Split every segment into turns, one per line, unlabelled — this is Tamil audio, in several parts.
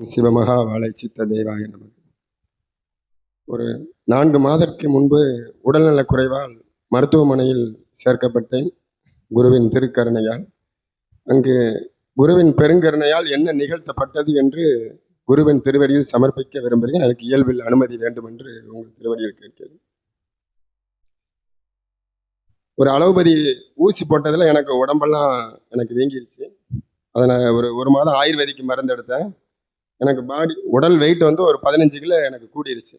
சிவமகா வாழை சித்த தேவாய நமக. ஒரு 4 மாதத்திற்கு முன்பு உடல்நலக் குறைவால் மருத்துவமனையில் சேர்க்கப்பட்டேன். குருவின் திருக்கருணையால். அங்கு குருவின் பெருங்கருணையால் என்ன நிகழ்த்தப்பட்டது என்று குருவின் திருவடியில் சமர்ப்பிக்க விரும்புகிறேன். எனக்கு இயல்பில் அனுமதி வேண்டும் என்று உங்கள் திருவடியில் கேட்கிறேன். ஒரு அலோபதி ஊசி போட்டதில் எனக்கு உடம்பெல்லாம் எனக்கு வீங்கிருச்சு. அதை நான் ஒரு மாதம் ஆயுர்வேதிக்கு மருந்து எடுத்தேன். எனக்கு உடல் வெயிட் வந்து ஒரு 15 கிலோ எனக்கு கூடிருச்சு.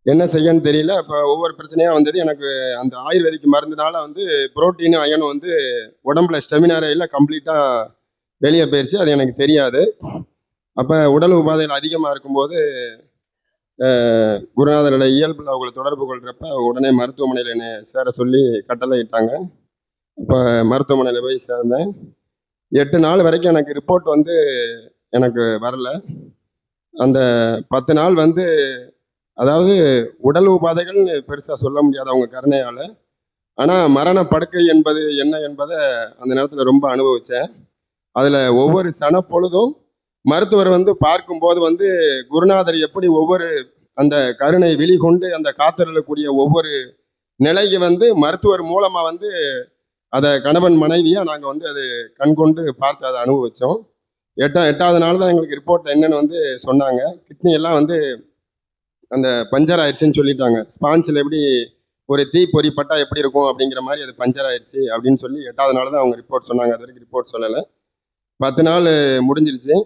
என்ன செய்யன்னு தெரியல. அப்போ ஒவ்வொரு பிரச்சனையாக வந்தது. எனக்கு அந்த ஆயுர்வேதிக் மருந்துனால வந்து புரோட்டீனும் அயனும் வந்து உடம்புல ஸ்டெமினா ரயிலில் கம்ப்ளீட்டாக வெளியே போயிடுச்சு. அது எனக்கு தெரியாது. அப்போ உடல் உபாதைகள் அதிகமாக இருக்கும்போது குருநாதரோட இயல்பில் அவங்களை தொடர்பு கொள்கிறப்ப உடனே மருத்துவமனையில் என்னை சேர சொல்லி கட்டளை இட்டாங்க. இப்போ மருத்துவமனையில் போய் சேர்ந்தேன். 8 நாள் வரைக்கும் எனக்கு ரிப்போர்ட் வந்து எனக்கு வரல. அந்த 10 நாள் வந்து அதாவது உடல் உபாதைகள்னு பெருசாக சொல்ல முடியாது அவங்க கருணையால். ஆனால் மரண படுக்கை என்பது என்ன என்பதை அந்த நேரத்தில் ரொம்ப அனுபவித்தேன். அதில் ஒவ்வொரு சனப்பொழுதும் மருத்துவர் வந்து பார்க்கும்போது வந்து குருநாதர் எப்படி ஒவ்வொரு அந்த கருணை வெளிகொண்டு அந்த காத்திரக்கூடிய ஒவ்வொரு நிலைக்கு வந்து மருத்துவர் மூலமாக வந்து அதை கணவன் மனைவியாக நாங்கள் வந்து அது கண்கொண்டு பார்த்து அதை அனுபவித்தோம். 8வது நாள் தான் எங்களுக்கு ரிப்போர்ட் என்னன்னு வந்து சொன்னாங்க. கிட்னி எல்லாம் வந்து அந்த பஞ்சர் ஆயிடுச்சுன்னு சொல்லிட்டாங்க. ஸ்பான்ஸில் எப்படி ஒரு தீ பொறி பட்டா எப்படி இருக்கும் அப்படிங்கிற மாதிரி அது பஞ்சர் ஆயிடுச்சு அப்படின்னு சொல்லி 8வது நாள் தான் அவங்க ரிப்போர்ட் சொன்னாங்க. அது வரைக்கும் ரிப்போர்ட் சொல்லலை. 10 நாள் முடிஞ்சிருச்சு.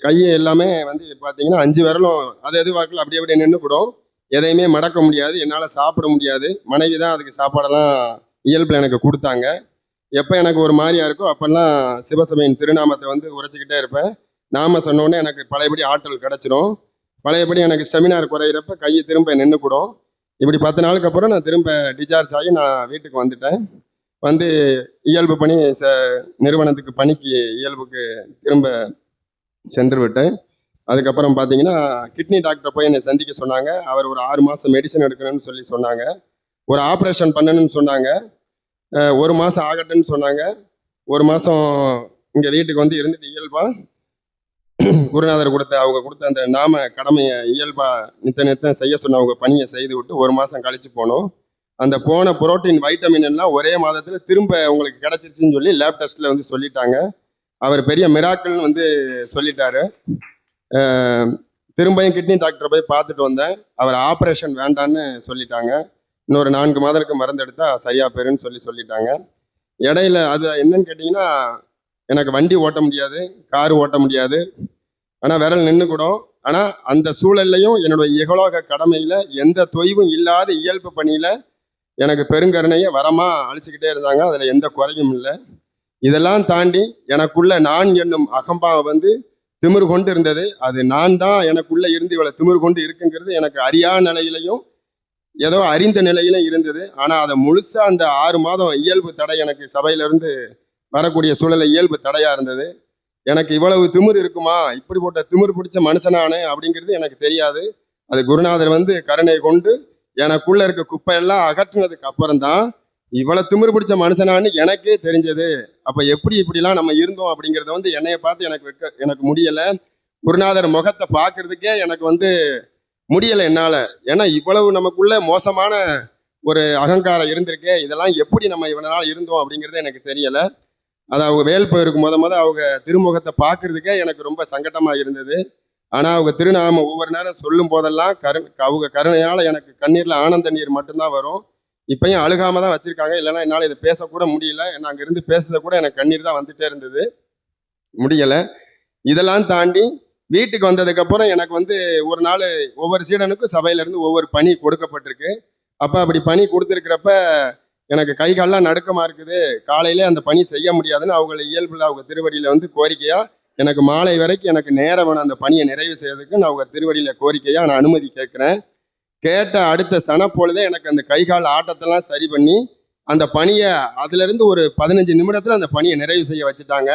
கை எல்லாமே வந்து பார்த்தீங்கன்னா 5 விரலும் அது வாக்கில் அப்படியே நின்றுக்கூடும். எதையுமே மடக்க முடியாது. என்னால் சாப்பிட முடியாது. மனைவி தான் அதுக்கு சாப்பாடெல்லாம் இயல்பில் எனக்கு கொடுத்தாங்க. எப்போ எனக்கு ஒரு மாதிரியா இருக்கோ அப்போல்லாம் சிவசபையின் திருநாமத்தை வந்து உரைச்சிக்கிட்டே இருப்பேன். நாம சொன்னோடனே எனக்கு பழையபடி ஆற்றல் கிடச்சிரும். பழையபடி எனக்கு செமினார் குறையிறப்ப கையை திரும்ப நின்றுக்கூடும். இப்படி 10 நாளுக்கு அப்புறம் நான் திரும்ப டிஸ்சார்ஜ் ஆகி நான் வீட்டுக்கு வந்துட்டேன். வந்து இயல்பு பணி நிறுவனத்துக்கு பணிக்கு இயல்புக்கு திரும்ப சென்று விட்டேன். அதுக்கப்புறம் பார்த்தீங்கன்னா கிட்னி டாக்டரை போய் என்னை சந்திக்க சொன்னாங்க. அவர் ஒரு 6 மாதம் மெடிசன் எடுக்கணும்னு சொல்லி சொன்னாங்க. ஒரு ஆப்ரேஷன் பண்ணணும்னு சொன்னாங்க. 1 மாதம் ஆகட்டும்னு சொன்னாங்க. 1 மாதம் இங்கே வீட்டுக்கு வந்து இருந்துட்டு இயல்பாக குருநாதர் அவங்க கொடுத்த அந்த நாம கடமையை இயல்பா நித்தம் செய்ய சொன்ன அவங்க பணியை செய்து விட்டு 1 மாதம் கழிச்சு போனோம். அந்த போன புரோட்டீன் வைட்டமின் எல்லாம் ஒரே மாதத்தில் திரும்ப உங்களுக்கு கிடைச்சிருச்சுன்னு சொல்லி லேப் டெஸ்ட்டில் வந்து சொல்லிட்டாங்க. அவர் பெரிய மிராக்கிள்னு வந்து சொல்லிட்டாரு. திரும்பியும் கிட்னி டாக்டரை போய் பார்த்துட்டு வந்தேன். அவர் ஆப்ரேஷன் வேண்டான்னு சொல்லிட்டாங்க. இன்னொரு 4 மாதத்துக்கு மருந்து எடுத்தால் சரியா போயிருன்னு சொல்லிட்டாங்க. இடையில அது என்னன்னு கேட்டிங்கன்னா, எனக்கு வண்டி ஓட்ட முடியாது, காரு ஓட்ட முடியாது. ஆனால் விரல் நின்றுக்கூடும். ஆனால் அந்த சூழல்லையும் என்னோட இகலோக கடமையில் எந்த தொய்வும் இல்லாத இயல்பு பணியில் எனக்கு பெருங்கருணையை வரமாக அழிச்சுக்கிட்டே இருந்தாங்க. அதில் எந்த குறையும் இல்லை. இதெல்லாம் தாண்டி எனக்குள்ள நான் என்னும் அகம்பாவை வந்து திமிரு கொண்டு இருந்தது. அது நான் தான் எனக்குள்ளே இருந்து இவ்வளோ திமிரு கொண்டு இருக்குங்கிறது எனக்கு அறியா நிலையிலையும் ஏதோ அறிந்த நிலையிலும் இருந்தது. ஆனால் அதை முழுசாக அந்த 6 மாதம் இயல்பு தடை எனக்கு சபையிலிருந்து வரக்கூடிய சூழலை இயல்பு தடையாக இருந்தது. எனக்கு இவ்வளவு திமிர் இருக்குமா, இப்படிப்பட்ட திமிர் பிடிச்ச மனுஷனானே அப்படிங்கிறது எனக்கு தெரியாது. அது குருநாதர் வந்து கருணை கொண்டு எனக்குள்ள இருக்க குப்பையெல்லாம் அகற்றுனதுக்கு அப்புறம் தான் இவ்வளவு திமிர் பிடிச்ச மனுஷனான்னு எனக்கே தெரிஞ்சது. அப்போ இப்படிலாம் நம்ம இருந்தோம் அப்படிங்கிறத வந்து என்னைய பார்த்து எனக்கு முடியலை. குருநாதர் முகத்தை பார்க்கறதுக்கே எனக்கு வந்து முடியலை என்னால். ஏன்னா இவ்வளவு நமக்குள்ள மோசமான ஒரு அகங்காரம் இருந்திருக்கே. இதெல்லாம் எப்படி நம்ம இவ்வளவு இருந்தோம் அப்படிங்கிறது எனக்கு தெரியலை. அது அவங்க வேல் போயிருக்கும் அவங்க திருமுகத்தை பார்க்கறதுக்கே எனக்கு ரொம்ப சங்கடமாக இருந்தது. ஆனால் அவங்க திருநாமம் ஒவ்வொரு நேரம் சொல்லும் போதெல்லாம் அவங்க கருணையால் எனக்கு கண்ணீரில் ஆனந்த நீர் மட்டும்தான் வரும். இப்பயும் அழுகாம தான் வச்சிருக்காங்க. இல்லைன்னா என்னால் இதை பேசக்கூட முடியல. ஏன்னா அங்கிருந்து பேசுறத கூட எனக்கு கண்ணீர் தான் வந்துட்டே இருந்தது, முடியலை. இதெல்லாம் தாண்டி வீட்டுக்கு வந்ததுக்கப்புறம் எனக்கு வந்து ஒரு நாள் ஒவ்வொரு சீடனுக்கும் சபையிலேருந்து ஒவ்வொரு பணி கொடுக்கப்பட்டிருக்கு. அப்போ அப்படி பணி கொடுத்துருக்கிறப்ப எனக்கு கை காலெல்லாம் நடுக்கமாக இருக்குது. காலையிலே அந்த பணி செய்ய முடியாதுன்னு அவங்கள இயல்பில் அவங்க திருவடியில் வந்து கோரிக்கையாக எனக்கு மாலை வரைக்கும் எனக்கு நேரம் வேணும் அந்த பணியை நிறைவு செய்யறதுக்கு நான் அவங்க திருவடியில் கோரிக்கையாக நான் அனுமதி கேட்குறேன். கேட்ட அடுத்த சனப்பொழுதே எனக்கு அந்த கை கால் ஆட்டத்தெல்லாம் சரி பண்ணி அந்த பணியை அதுலேருந்து ஒரு 15 நிமிடத்தில் அந்த பணியை நிறைவு செய்ய வச்சுட்டாங்க.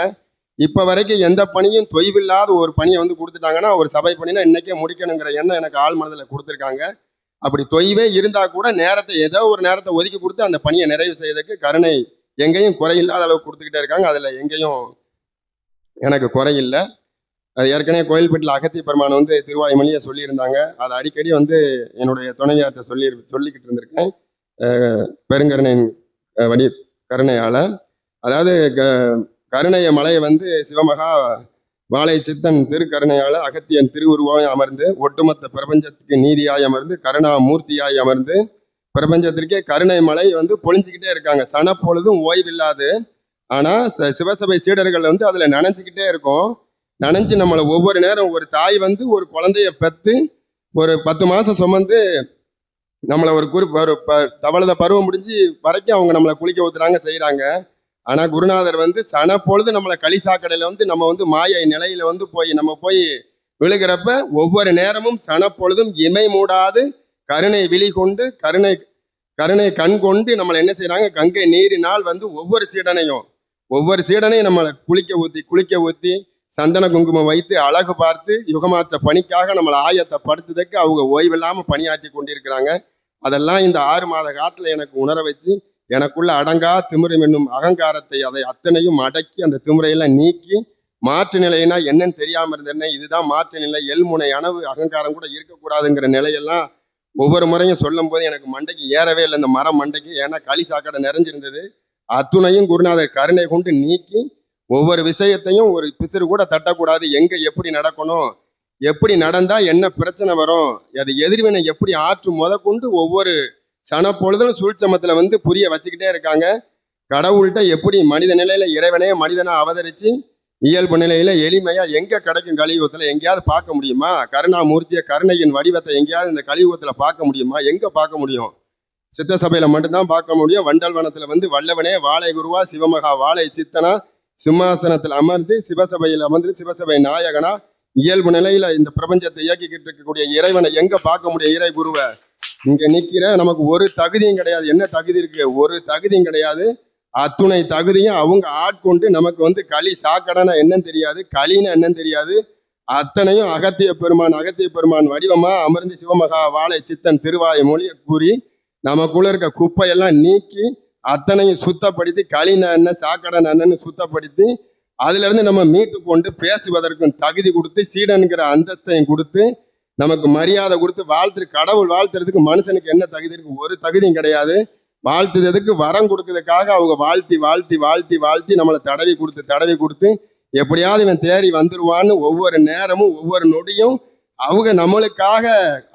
இப்போ வரைக்கும் எந்த பணியும் தொய்வில்லாத ஒரு பணியை வந்து கொடுத்துட்டாங்கன்னா ஒரு சபை பணினா இன்றைக்கே முடிக்கணுங்கிற எண்ணம் எனக்கு ஆள் மனதில் கொடுத்துருக்காங்க. அப்படி தொய்வே இருந்தால் கூட நேரத்தை ஏதோ ஒரு நேரத்தை ஒதுக்கி கொடுத்து அந்த பணியை நிறைவு செய்யறதுக்கு கருணை எங்கேயும் குறையில்லாத அளவுக்கு கொடுத்துக்கிட்டே இருக்காங்க. அதில் எங்கேயும் எனக்கு குறையில்லை. அது ஏற்கனவே கோயில்பட்டியில் அகத்திய பெருமான் வந்து திருவாய்மொழியை சொல்லியிருந்தாங்க. அதை அடிக்கடி வந்து என்னுடைய துணைவியார்கிட்ட சொல்லிக்கிட்டு இருந்திருக்கேன். பெருங்கருணையின் வடி கருணையால, அதாவது கருணைய மலையை வந்து சிவமகா வாழை சித்தன் திருக்கருணையால அகத்தியன் திருவுருவாய் அமர்ந்து ஒட்டுமொத்த பிரபஞ்சத்துக்கு நீதியாய் அமர்ந்து கருணா மூர்த்தியாய் அமர்ந்து பிரபஞ்சத்திற்கே கருணை மலை வந்து பொழிஞ்சுக்கிட்டே இருக்காங்க. சனப்பொழுதும் ஓய்வில்லாது. ஆனா சிவசபை சீடர்கள் வந்து அதுல நனைஞ்சுக்கிட்டே இருக்கும். நனைஞ்சு நம்மளை ஒவ்வொரு நேரம் ஒரு தாய் வந்து ஒரு குழந்தைய பெற்று ஒரு 10 மாசம் சுமந்து நம்மளை ஒரு தவளத பருவம் முடிஞ்சு வரைக்கும் அவங்க நம்மளை குளிக்க ஊத்துறாங்க, செய்யறாங்க. ஆனா குருநாதர் வந்து சனப்பொழுது நம்மளை களிசாக்கடையில வந்து நம்ம வந்து மாயை நிலையில வந்து நம்ம போய் விழுகிறப்ப ஒவ்வொரு நேரமும் சனப்பொழுதும் இமை மூடாது கருணை விழி கொண்டு கருணை கண் கொண்டு நம்மளை என்ன செய்யறாங்க, கங்கை நீரினால் வந்து ஒவ்வொரு சீடனையும் நம்மளை குளிக்க ஊத்தி சந்தன குங்குமம் வைத்து அழகு பார்த்து யுகமாற்ற பணிக்காக நம்மளை ஆயத்தப்படுத்துறதுக்கு அவங்க ஓய்வில்லாம பணியாற்றி கொண்டிருக்கிறாங்க. அதெல்லாம் இந்த 6 மாத காலத்துல எனக்கு உணர வச்சு எனக்குள்ள அடங்கா திமிரம் என்னும் அகங்காரத்தை அதை அத்தனையும் அடக்கி அந்த திமிரையெல்லாம் நீக்கி மாற்று நிலைன்னா என்னன்னு தெரியாம இருந்தேன். இதுதான் மாற்று நிலை. எல்முனை அணவு அகங்காரம் கூட இருக்கக்கூடாதுங்கிற நிலையெல்லாம் ஒவ்வொரு முறையும் சொல்லும் போது எனக்கு மண்டைக்கு ஏறவே இல்லை, இந்த மரம் மண்டைக்கு. ஏன்னா களி சாக்கடை நிறைஞ்சிருந்தது. அத்துணையும் குருநாதர் கருணை கொண்டு நீக்கி ஒவ்வொரு விஷயத்தையும் ஒரு பிசிறு கூட தட்டக்கூடாது, எங்க எப்படி நடக்கணும், எப்படி நடந்தா என்ன பிரச்சனை வரும், அது எதிர்வினை எப்படி ஆற்றும் கொண்டு ஒவ்வொரு சனப்பொழுதும் சூழ்ச்சமத்துல வந்து புரிய வச்சுக்கிட்டே இருக்காங்க. கடவுள்கிட்ட எப்படி மனித நிலையில இறைவனே மனிதனா அவதரிச்சு இயல்பு நிலையில எளிமையா எங்க கிடைக்கும் கலியுகத்துல எங்கேயாவது பார்க்க முடியுமா? கருணாமூர்த்திய கருணையின் வடிவத்தை எங்கேயாவது இந்த கலியுகத்துல பார்க்க முடியுமா? எங்க பார்க்க முடியும்? சித்த சபையில மட்டும்தான் பார்க்க முடியும். வண்டல் வனத்துல வந்து வல்லவனே வாழை குருவா சிவமகா வாழை சித்தனா சிம்மாசனத்தில் அமர்ந்து சிவசபையில் அமர்ந்து சிவசபை நாயகனா இயல்பு நிலையில இந்த பிரபஞ்சத்தை இயக்கிக்கிட்டு இருக்கக்கூடிய இறைவனை எங்க பார்க்க முடியும்? இறை குருவை இங்க நிக்கிற நமக்கு ஒரு தகுதியும் கிடையாது. என்ன தகுதி இருக்கு? ஒரு தகுதியும் கிடையாது. அத்துணை தகுதியும் அவங்க ஆட்கொண்டு நமக்கு வந்து களி சாக்கடைன்னா என்னன்னு தெரியாது, களின்னு என்னன்னு தெரியாது. அத்தனையும் அகத்திய பெருமான் வடிவமா அமர்ந்து சிவமகா வாழை சித்தன் திருவாய் மொழியை கூறி நமக்குள்ள இருக்க குப்பையெல்லாம் நீக்கி அத்தனையும் சுத்தப்படுத்தி களின என்ன சாக்கடை என்னன்னு சுத்தப்படுத்தி அதுல இருந்து நம்ம மீட்டு கொண்டு பேசுவதற்கும் தகுதி கொடுத்து சீடன்கிற அந்தஸ்தையும் கொடுத்து நமக்கு மரியாதை கொடுத்து கடவுள் வாழ்த்துறதுக்கு மனுஷனுக்கு என்ன தகுதி இருக்கு? ஒரு தகுதியும் கிடையாது. வாழ்த்துறதுக்கு வரம் கொடுக்கறதுக்காக அவங்க வாழ்த்தி நம்மளை தடவி கொடுத்து எப்படியாவது இவன் தேறி வந்துருவான்னு ஒவ்வொரு நேரமும் ஒவ்வொரு நொடியும் அவங்க நம்மளுக்காக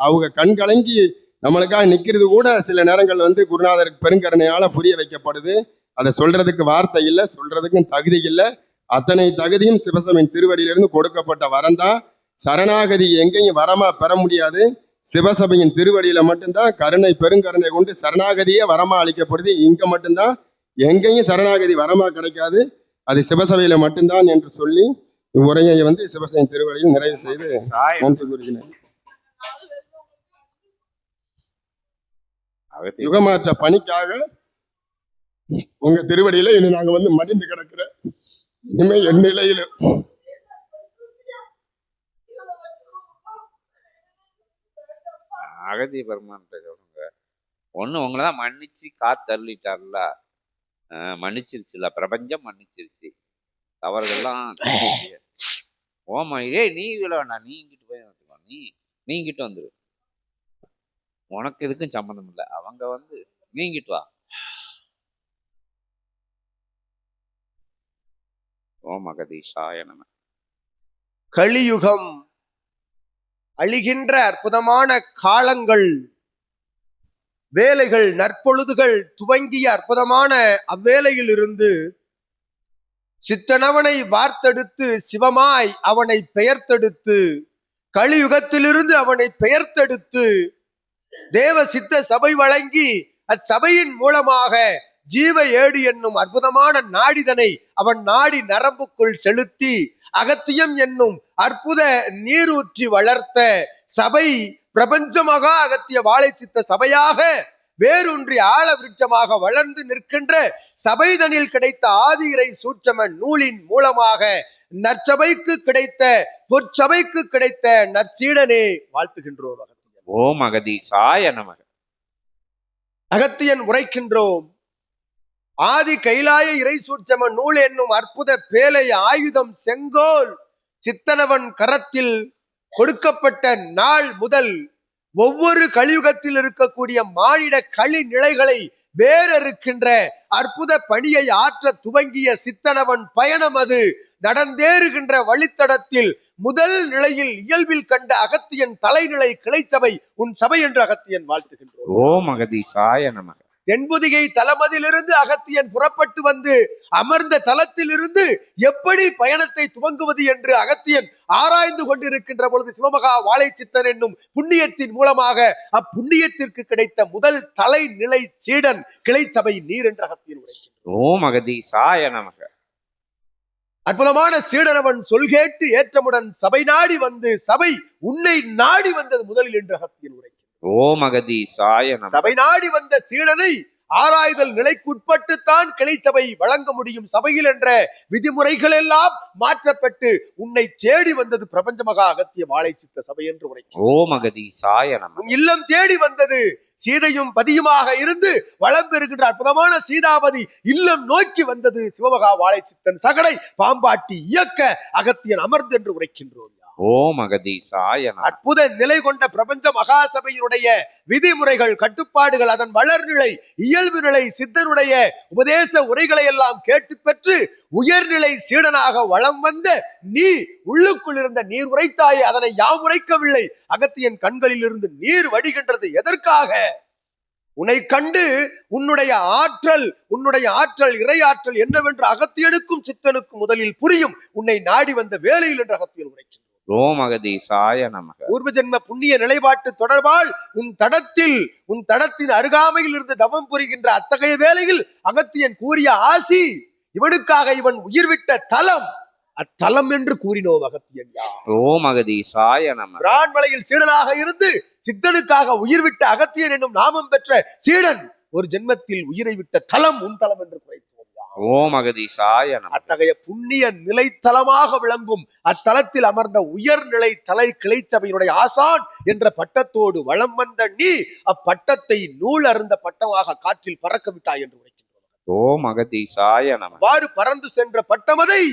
அவங்க கண்கலங்கி நம்மளுக்காக நிக்கிறது கூட சில நேரங்கள் வந்து குருநாதருக்கு பெருங்கருணையால புரிய வைக்கப்படுது. அதை சொல்றதுக்கு வார்த்தை இல்லை, சொல்றதுக்கும் தகுதி இல்லை. அத்தனை தகுதியும் சிவசபையின் திருவடியிலிருந்து கொடுக்கப்பட்ட வரம் தான். சரணாகதி எங்கேயும் வரமா பெற முடியாது. சிவசபையின் திருவடியில மட்டும்தான் பெருங்கருணை கொண்டு சரணாகதியே வரமா அளிக்கப்படுது. இங்க மட்டும்தான், எங்கேயும் சரணாகதி வரமா கிடைக்காது. அது சிவசபையில மட்டும்தான் என்று சொல்லி இவ்வுரையை வந்து சிவசபையின் திருவடியில் நிறைவு செய்து நன்றி கூறுகிறேன். யுகமாற்ற பணிக்காக உங்க திருவடியில இனி நாங்க வந்து மடிந்து கிடக்கிற இனிமே என் நிலையில
அகத்திய பெருமான் சொல்லுங்க. ஒண்ணு உங்களதான் மன்னிச்சு காத்தள்ளிட்டார்ல, மன்னிச்சிருச்சுல, பிரபஞ்சம் மன்னிச்சிருச்சு தவறுகள்லாம். ஓமா நீ விட வேண்டாம், நீ இங்கிட்டு போய் நீ இங்கிட்டு வந்துரு, உனக்கு எதுக்கும் சம்மந்தம் இல்லை, அவங்க வந்து நீங்கிட்டு வா. ஓம் அகதீஷாய நம.
கலியுகம் அழிகின்ற அற்புதமான காலங்கள், வேலைகள், நற்பொழுதுகள் துவங்கிய அற்புதமான அவ்வேளையில் இருந்து சித்தனவனை வார்த்தெடுத்து சிவமாய் அவனை பெயர்த்தெடுத்து கலியுகத்திலிருந்து அவனை பெயர்த்தெடுத்து தேவ சித்த சபை வழங்கி அச்சபையின் மூலமாக ஜீவ ஏடு என்னும் அற்புதமான நாடிதனை அவன் நாடி நரம்புக்குள் செலுத்தி அகத்தியம் என்னும் அற்புத நீரூற்றி வளர்த்த சபை பிரபஞ்சமாக அகத்திய வாழை சித்த சபையாக வேரூன்றி ஆழ விருட்சமாக வளர்ந்து நிற்கின்ற சபைதனில் கிடைத்த ஆதி இறை சூட்சம நூலின் மூலமாக நற்சபைக்கு கிடைத்த பொற்சபைக்கு கிடைத்த நற்சீடனே வாழ்த்துகின்றோம்.
ஓம் அகதீஷாய நமக.
அகத்தியன் உரைக்கின்றோம். ஆதி கைலாய இறை சூட்சம நூல் என்னும் அற்புத பேலை ஆயுதம் செங்கோல் சித்தனவன் கரத்தில் கொடுக்கப்பட்ட நாள் முதல் ஒவ்வொரு கலியுகத்தில் இருக்கக்கூடிய மானிட களி நிலைகளை வேறறுக்கின்ற அற்புத பணியை ஆற்ற துவங்கிய சித்தனவன் பயணம் அது நடந்தேறுகின்ற வழித்தடத்தில் முதல் நிலையில் இயல்பில் கண்ட அகத்தியன் தலைநிலை கிளைச்சபை உன் சபை என்று அகத்தியன் வாழ்த்துகின்றோம்.
ஓம் அகதீசாய நமக.
தென்பொதிகை தலமதிலிருந்து அகத்தியன் புறப்பட்டு வந்து அமர்ந்த தலத்திலிருந்து எப்படி பயணத்தை துவங்குவது என்று அகத்தியன் ஆராய்ந்து கொண்டிருக்கின்ற பொழுது சிவமகா வாழைச்சித்தன் என்னும் புண்ணியத்தின் மூலமாக அப்புண்ணியத்திற்கு கிடைத்த முதல் தலைநிலை சீடன் கிளைச்சபை நீர் என்று அகத்தியன் உரைக்கின்றார்.
ஓம் அகதீசாய நமக.
அற்புதமான சீடனவன் சொல்கேட்டு ஏற்றமுடன் சபை நாடி வந்து சபை உன்னை நாடி வந்தது முதலில் என்று அகத்தியன் உரைக்கின்றார்.
ஓம் அகதீசாய நமக.
சபை நாடி வந்த சீடனை ஆராய்தல் நிலைக்குட்பட்டுத்தான் கிளைச்சபை வழங்க முடியும். சபையில் என்ற விதிமுறைகள் எல்லாம் மாற்றப்பட்டு உன்னை தேடி வந்தது பிரபஞ்ச மகா அகத்திய வாழைச்சித்த சபை என்று உரைக்கும்.
ஓம் அகதீசாய நமக.
இல்லம் தேடி வந்தது சீதையும் பதியுமாக இருந்து வளம் பெறுகின்ற அற்புதமான சீதாபதி இல்லம் நோக்கி வந்தது சிவமகா வாழைச்சித்தன் சகடை பாம்பாட்டி இயக்க அகத்தியன் அமர்ந்து என்று உரைக்கின்றோம்.
ஓம் அகதீசாய நமக.
அற்புத நிலை கொண்ட பிரபஞ்ச மகாசபையினுடைய விதிமுறைகள் கட்டுப்பாடுகள் அதன் வளர்நிலை இயல்பு நிலை சித்தனுடைய உபதேச உரைகளை எல்லாம் கேட்டு பெற்று உயர்நிலை சீடனாக வளம் வந்த நீ உள்ளுக்குள் இருந்த நீர் உரைத்தாயே அதனை யாம் உரைக்கவில்லை. அகத்தியன் கண்களில் இருந்து நீர் வடிகின்றது. எதற்காக? உன்னை கண்டு உன்னுடைய ஆற்றல் இறையாற்றல் என்னவென்று அகத்தியனுக்கும் சித்தனுக்கும் முதலில் புரியும். உன்னை நாடி வந்த வேலையில் என்று அகத்தியன் உரைக்கின்றார்.
ஓம் அகதீசாய நமக.
பூர்வ ஜென்ம புண்ணிய நிலைப்பாட்டு தொடர்பால் உன் தடத்தின் அருகாமையில் இருந்து தவம் புரிகின்ற அத்தகைய வேளையில் அகத்தியன் கூறிய ஆசி இவனுக்காக இவன் உயிர்விட்ட தலம் அத்தலம் என்று கூறினோம். அகத்தியன்
ஓம் அகதீசாய நமக.
பிரான்மலையில் சீடனாக இருந்து சித்தனுக்காக உயிர்விட்ட அகத்தியன் என்னும் நாமம் பெற்ற சீடன் ஒரு ஜென்மத்தில் உயிரை விட்ட தலம் உன் தலம் என்று குறைத்தோம்.
ஓம் அகதீசாய நமக.
அத்தகைய புண்ணிய நிலைத்தலமாக விளங்கும் அத்தலத்தில் அமர்ந்த உயர்நிலை தலை கிளைச்சபையினுடைய ஆசான் என்ற பட்டத்தோடு வளம் வந்த நீ அப்பட்டத்தை நூல் அருந்த பட்டமாக காற்றில் பறக்க விட்டாய் என்று உரைக்கின்றோம்.
ஓம் அகதீசாய நமக.
வாறு பறந்து சென்ற பட்டமதை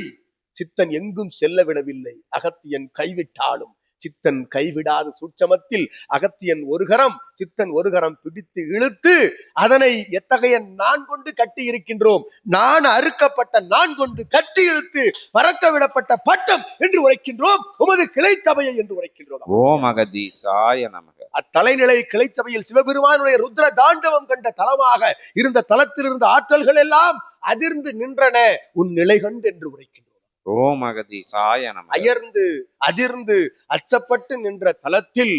சித்தன் எங்கும் செல்ல விடவில்லை. அகத்தியன் கைவிட்டாலும் சித்தன் கைவிடாத சூட்சமத்தில் அகத்தியன் ஒரு கரம் சித்தன் ஒரு கரம் பிடித்து இழுத்து அதனை எத்தகைய நான் கொண்டு கட்டி இருக்கின்றோம். நான் அறுக்கப்பட்ட நான் கொண்டு கட்டி இழுத்து பறக்க விடப்பட்ட பட்டம் என்று உரைக்கின்றோம். உமது கிளைச்சபையை என்று உரைக்கின்றோம்.
ஓம் அகதீசாய நமக.
அத்தலைநிலை கிளைச்சபையில் சிவபெருமானுடைய ருத்ர தாண்டவம் கண்ட தலமாக இருந்த தலத்தில் இருந்த ஆற்றல்கள் எல்லாம் அதிர்ந்து நின்றன உன் நிலை கண்டு என்று உரைக்கின்றோம்.
ஓம் அகதீசாய நமக.
அயர்ந்து அதிர்ந்து அச்சப்பட்டு நின்ற தலத்தில்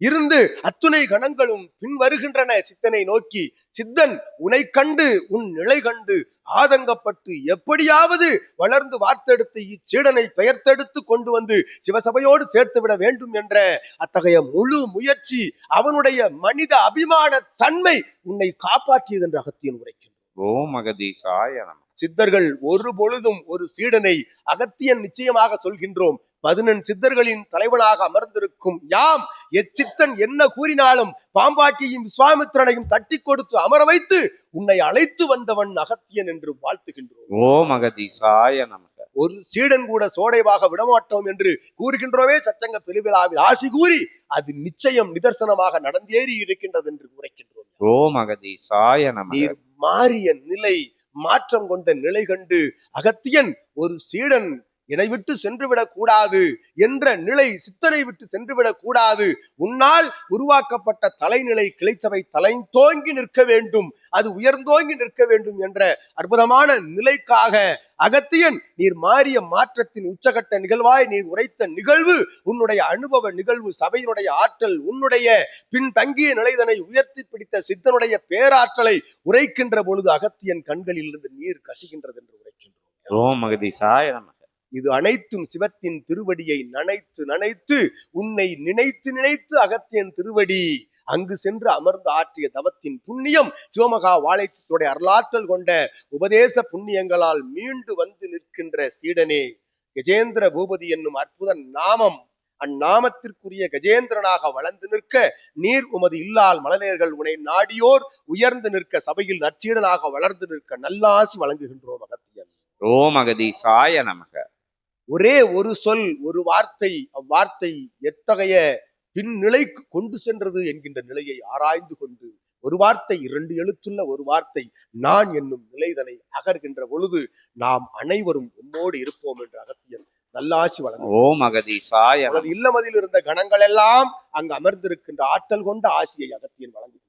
இருந்து அத்துணை கணங்களும் பின் வருகின்றன சித்தனை நோக்கி. சித்தன் உன்னை கண்டு உன் நிலை கண்டு ஆதங்கப்பட்டு எப்படியாவது வளர்ந்து வார்த்தெடுத்து இச்சீடனை பெயர்த்தெடுத்து கொண்டு வந்து சிவசபையோடு சேர்த்து விட வேண்டும் என்ற அத்தகைய முழு முயற்சி அவனுடைய மனித அபிமான தன்மை உன்னை காப்பாற்றியது என்று அகத்தியன் உரைக்கின்றான்.
ஓம் அகதீசாய நமக.
சித்தர்கள் ஒரு பொழுதும் ஒரு சீடனை அகத்தியன் நிச்சயமாக சொல்கின்றோம் 11 சித்தர்களின் தலைவனாக அமர்ந்திருக்கும் யாம் எச்சித்தன் என்ன கூறினாலும் பாம்பாட்டியும் விஸ்வாமித்திரனையும் தட்டி கொடுத்து அமர வைத்து உன்னை அழைத்து வந்தவன் அகத்தியன் என்று வாழ்த்துகின்றோம்.
ஓம் அகதீசாய நமக.
ஒரு சீடன் கூட சோடைவாக விடமாட்டோம் என்று கூறுகின்றோமே சச்சங்க பெருவிழாவில் ஆசி கூறி அது நிச்சயம் நிதர்சனமாக நடந்தேறி இருக்கின்றது என்று உரைக்கின்றோம்.
ஓம் அகதீசாய நமக.
நீர் மாறிய நிலை மாற்றம் கொண்ட நிலை கண்டு அகத்தியன் ஒரு சீடன் என்னை விட்டு சென்றுவிடக் கூடாது என்ற நிலை சித்தனை விட்டு சென்றுவிடக் கூடாது. உன்னால் உருவாக்கப்பட்ட தலைநிலை கிளைச்சபை தலை தோங்கி நிற்க வேண்டும், அது உயர்ந்தோங்கி நிற்க வேண்டும் என்ற அற்புதமான நிலைக்காக அகத்தியன் நீர் மாறிய மாற்றத்தின் உச்சகட்ட நிகழ்வாய் நீர் உரைத்த நிகழ்வு உன்னுடைய அனுபவ நிகழ்வு சபையினுடைய ஆற்றல் உன்னுடைய பின் தங்கிய நிலைதனை உயர்த்தி பிடித்த சித்தனுடைய பேராற்றலை உரைக்கின்ற பொழுது அகத்தியன் கண்களில் இருந்து நீர் கசிகின்றது என்று உரைக்கின்றோம்.
ஓம் அகதீசாய நமக.
இது அனைத்தும் சிவத்தின் திருவடியை நனைத்து நனைத்து உன்னை நினைத்து நினைத்து அகத்தியன் திருவடி அங்கு சென்று அமர்ந்து ஆற்றிய தவத்தின் புண்ணியம் சிவமகா வாழைச்சித்தோடைய அருளாற்றல் கொண்ட உபதேச புண்ணியங்களால் மீண்டு வந்து நிற்கின்ற சீடனே கஜேந்திர பூபதி என்னும் அற்புத நாமம் அந்நாமத்திற்குரிய கஜேந்திரனாக வளர்ந்து நிற்க நீர் உமது இல்லால் மழலையர்கள் உன்னை நாடியோர் உயர்ந்து நிற்க சபையில் நற்சீடனாக வளர்ந்து நிற்க நல்லாசி வழங்குகின்றோம் அகத்தியன்.
ஓம் அகதீசாய நமக.
ஒரே ஒரு சொல், ஒரு வார்த்தை, அவ்வார்த்தை எத்தகைய பின்னிலைக்கு கொண்டு சென்றது என்கின்ற நிலையை ஆராய்ந்து கொண்டு, ஒரு வார்த்தை 2 எழுத்துள்ள ஒரு வார்த்தை நான் என்னும் நிலைதனை அகர்கின்ற பொழுது நாம் அனைவரும் உம்மோடு இருப்போம் என்று அகத்தியன் நல்லாசி வழங்க.
ஓம் அகதீசாய
அவரது இல்லமதில் இருந்த கணங்கள் எல்லாம் அங்கு அமர்ந்திருக்கின்ற ஆற்றல் கொண்ட ஆசியை அகத்தியன் வழங்குகின்றோம்.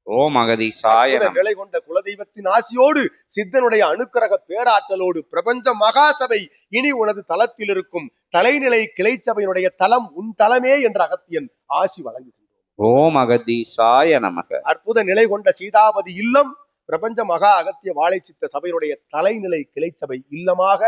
ஓம் அகதீசாய
நிலை கொண்ட குலதெய்வத்தின் ஆசியோடு சித்தனுடைய அனுக்கிரக பேராற்றலோடு பிரபஞ்ச மகாசபை இனி உனது தலத்தில் இருக்கும் தலைநிலை கிளைச்சபையினுடைய தலம் உன் தலமே என்ற அகத்தியன் ஆசி வழங்குகின்றோம்.
ஓம் அகதீசாய நமக.
அற்புத நிலை கொண்ட சீதாபதி இல்லம் பிரபஞ்ச மகா அகத்திய வாழைச்சித்த சபையினுடைய தலைநிலை கிளைச்சபை இல்லமாக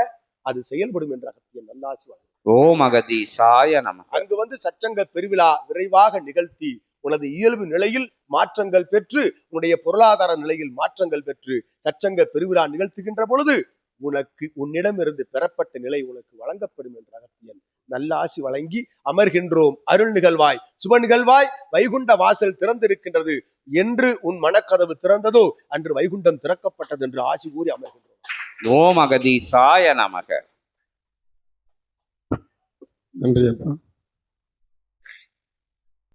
அது செயல்படும் என்ற அகத்தியன் நல்லாசி வழங்குகின்றோம்.
ஓம் அகதீசாய நமக.
அங்கு வந்து சச்சங்க பெருவிழா விரைவாக நிகழ்த்தி உனது இயல்பு நிலையில் மாற்றங்கள் பெற்று உன்னுடைய பொருளாதார நிலையில் மாற்றங்கள் பெற்று சச்சங்க பெருவிழா நிகழ்த்துகின்ற பொழுது உனக்கு உன்னிடமிருந்து பெறப்பட்ட நிலை உனக்கு வழங்கப்படும் என்ற அகத்தியன் நல்ல ஆசி வழங்கி அமர்கின்றோம். அருள் நிகழ்வாய், சுப நிகழ்வாய், வைகுண்ட வாசல் திறந்திருக்கின்றது என்று உன் மனக்கதவு திறந்ததோ அன்று வைகுண்டம் திறக்கப்பட்டது என்று ஆசி கூறி அமர்கின்றோம்.
ஓம் அகதீசாய நமக.
நன்றி அப்பா.